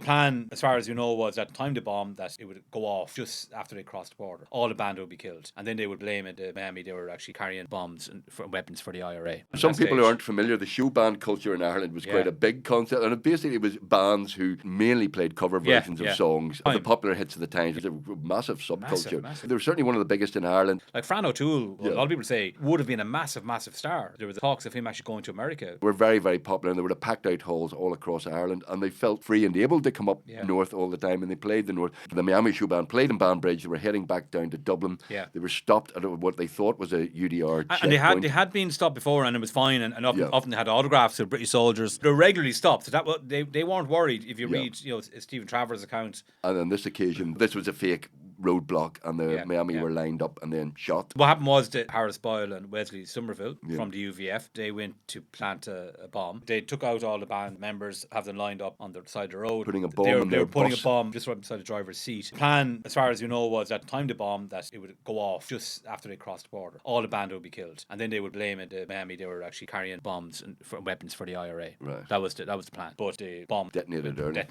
Plan, as far as you know, was at the time the bomb that it would go off just after they crossed the border. All the band would be killed, and then they would blame it to Miami. They were actually carrying bombs and weapons for the IRA. Some people who aren't familiar, the showband culture in Ireland was quite a big concept, and it was bands who mainly played cover versions of songs of the popular hits of the time. It was a massive subculture. Massive. They were certainly one of the biggest in Ireland. Like Fran O'Toole, a lot of people say, would have been a massive star. There was talks of him actually going to America. They were very, very popular, and they were packed out halls all across Ireland, and they felt free and able to come up north all the time, and they played the north. The Miami Showband played in Banbridge. They were heading back down to Dublin. They were stopped at what they thought was a UDR checkpoint. And they had been stopped before, and it was fine, and often they had autographs of British soldiers. They were regularly stopped. So they weren't worried. If you read Stephen Travers' account. And on this occasion, this was a fake roadblock, and the Miami were lined up and then shot. What happened was that Harris Boyle and Wesley Somerville from the UVF, they went to plant a bomb. They took out all the band members, have them lined up on the side of the road. Putting a bomb They were putting a bomb just right beside the driver's seat. Plan, as far as you know, was at the time the bomb that it would go off just after they crossed the border. All the band would be killed, and then they would blame it to Miami. They were actually carrying bombs and weapons for the IRA. Right. That was the plan. But the bomb detonated early.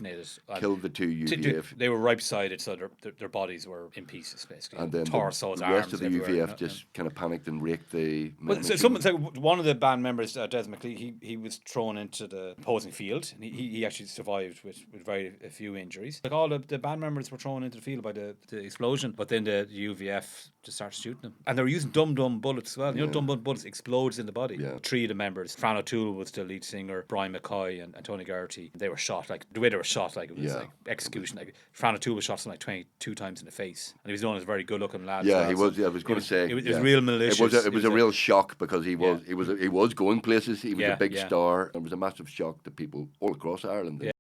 Killed the two UVF. They were right beside it, so their bodies were in pieces, basically. And then torsos, the arms, rest of the UVF just kind of panicked and raked the. Well, one of the band members, Des McLean, he was thrown into the opposing field, and he actually survived with very few injuries. Like all the band members were thrown into the field by the explosion, but then the UVF just started shooting them, and they were using dum bullets as well. You know, dum bullets explodes in the body. Three of the members, Fran O'Toole was the lead singer, Brian McCoy and Tony Garrity. They were shot like the way they were shot, like it was like execution. Like Fran O'Toole was shot something like 22 times in the face, and he was known as a very good-looking lad. Yeah, he was. Yeah, I was going to say it was real malicious. It was a real shock because he was going places. He was a big star. It was a massive shock to people all across Ireland.